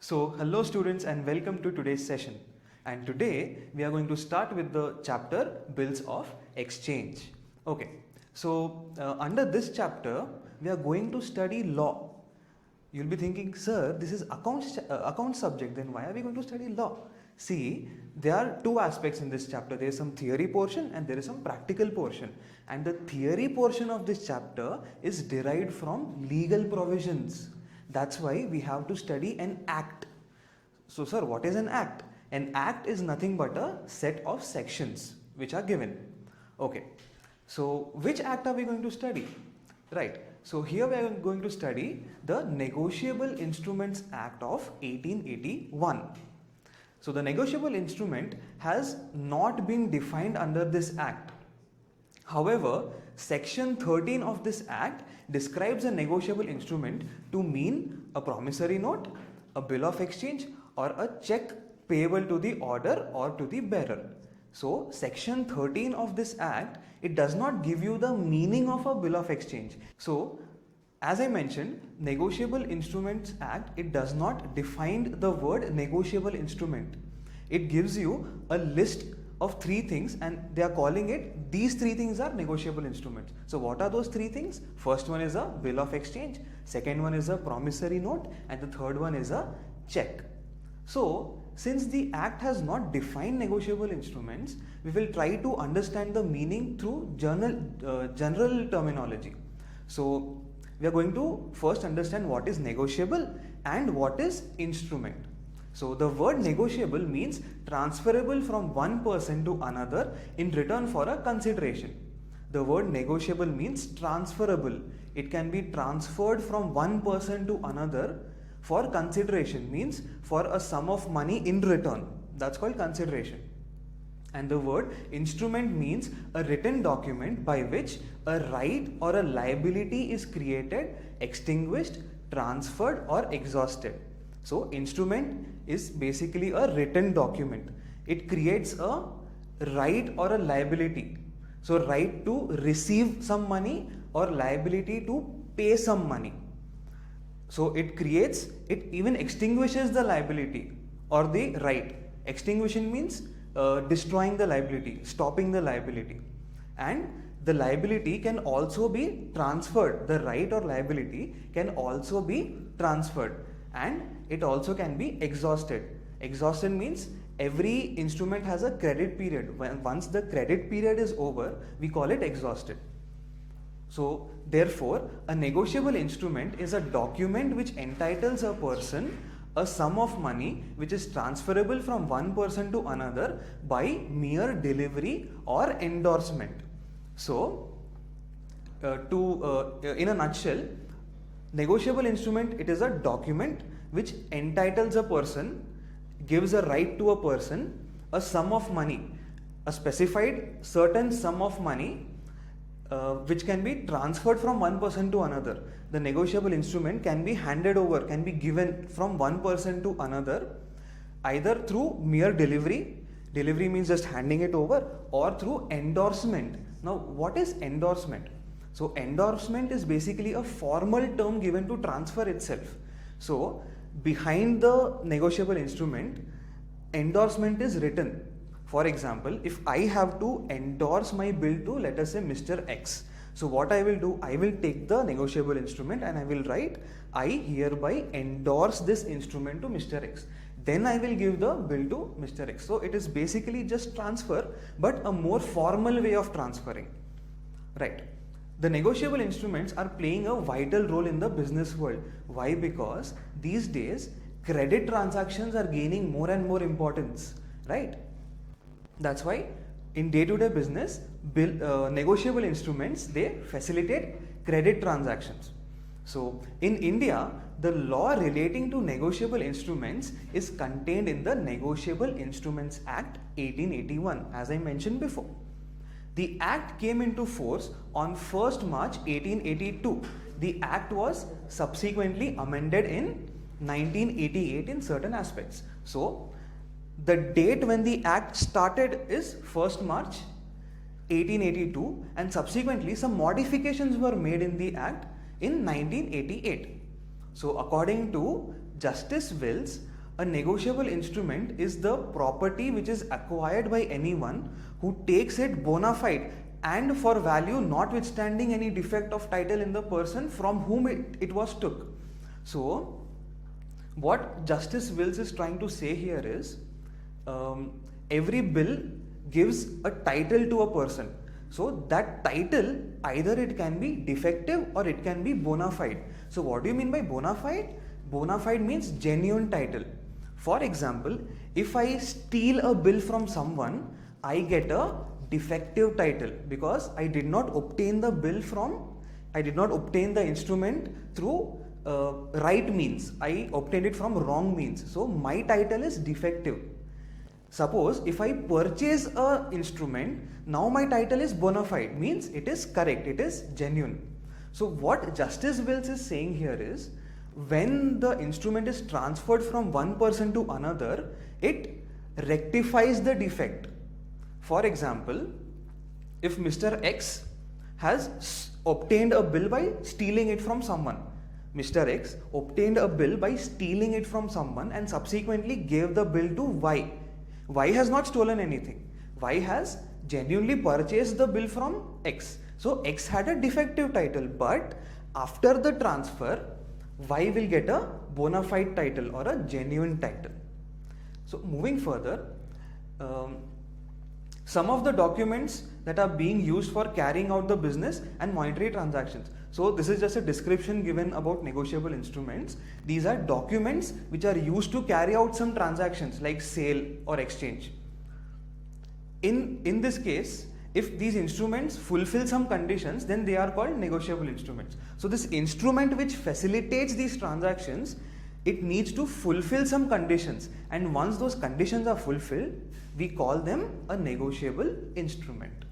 Hello students and welcome to today's session. And today we are going to start with the chapter Bills of Exchange. Okay, under this chapter we are going to study law. You'll be thinking, sir, this is account subject, then why are we going to study law? See, there are two aspects in this chapter. There is some theory portion and there is some practical portion. And the theory portion of this chapter is derived from legal provisions. That's why we have to study an act. So sir, what is an act? An act is nothing but a set of sections which are given. Okay, so which act are we going to study? Right, so here we are going to study the Negotiable Instruments Act of 1881. So the negotiable instrument has not been defined under this act. However, section 13 of this act describes a negotiable instrument to mean a promissory note, a bill of exchange, or a check payable to the order or to the bearer. So section 13 of this act, it does not give you the meaning of a bill of exchange. So as I mentioned, Negotiable Instruments Act, it does not define the word negotiable instrument. It gives you a list of three things and they are calling it, these three things are negotiable instruments. So what are those three things? First one is a bill of exchange, second one is a promissory note, and the third one is a check. So since the act has not defined negotiable instruments, we will try to understand the meaning through general terminology. So we are going to first understand what is negotiable and what is instrument. So the word negotiable means transferable from one person to another in return for a consideration. The word negotiable means transferable. It can be transferred from one person to another for consideration, means for a sum of money in return. That's called consideration. And the word instrument means a written document by which a right or a liability is created, extinguished, transferred, or exhausted. So instrument is basically a written document. It creates a right or a liability. So right to receive some money or liability to pay some money. So it creates, it even extinguishes the liability or the right. Extinguishing means destroying the liability, stopping the liability. And the liability can also be transferred. The right or liability can also be transferred. And it also can be exhausted. Exhausted means every instrument has a credit period. Once the credit period is over, we call it exhausted. So therefore, a negotiable instrument is a document which entitles a person a sum of money which is transferable from one person to another by mere delivery or endorsement. So in a nutshell, negotiable instrument, it is a document which entitles a person, gives a right to a person, a sum of money, a specified certain sum of money which can be transferred from one person to another. The negotiable instrument can be handed over, can be given from one person to another either through mere delivery, delivery means just handing it over, or through endorsement. Now what is endorsement? So endorsement is basically a formal term given to transfer itself. So behind the negotiable instrument, endorsement is written. For example, if I have to endorse my bill to, let us say, Mr. X. So what I will do, I will take the negotiable instrument and I will write, I hereby endorse this instrument to Mr. X. Then I will give the bill to Mr. X. So it is basically just transfer, but a more formal way of transferring. Right. The negotiable instruments are playing a vital role in the business world. Why? Because these days credit transactions are gaining more and more importance, right? That's why in day-to-day business, negotiable instruments, they facilitate credit transactions. So in India, the law relating to negotiable instruments is contained in the Negotiable Instruments Act 1881, as I mentioned before. The act came into force on 1st March 1882. The act was subsequently amended in 1988 in certain aspects. So the date when the act started is 1st March 1882 and subsequently some modifications were made in the act in 1988. So according to Justice Wills, A negotiable instrument is the property which is acquired by anyone who takes it bona fide and for value notwithstanding any defect of title in the person from whom it was took. So, what Justice Wills is trying to say here is every bill gives a title to a person. So that title, either it can be defective or it can be bona fide. So what do you mean by bona fide? Bona fide means genuine title. For example, if I steal a bill from someone, I get a defective title because I did not obtain the instrument through right means. I obtained it from wrong means. So my title is defective. Suppose if I purchase a instrument, now my title is bona fide, means it is correct, it is genuine. So what Justice Wills is saying here is, when the instrument is transferred from one person to another, it rectifies the defect. For example, if Mr. X has obtained a bill by stealing it from someone, Mr. X obtained a bill by stealing it from someone and subsequently gave the bill to Y. Y has not stolen anything. Y has genuinely purchased the bill from X. So X had a defective title, but after the transfer, Y will get a bona fide title or a genuine title. So moving further, some of the documents that are being used for carrying out the business and monetary transactions. So this is just a description given about negotiable instruments. These are documents which are used to carry out some transactions like sale or exchange. In this case, if these instruments fulfill some conditions, then they are called negotiable instruments. So this instrument which facilitates these transactions, it needs to fulfill some conditions, and once those conditions are fulfilled, we call them a negotiable instrument.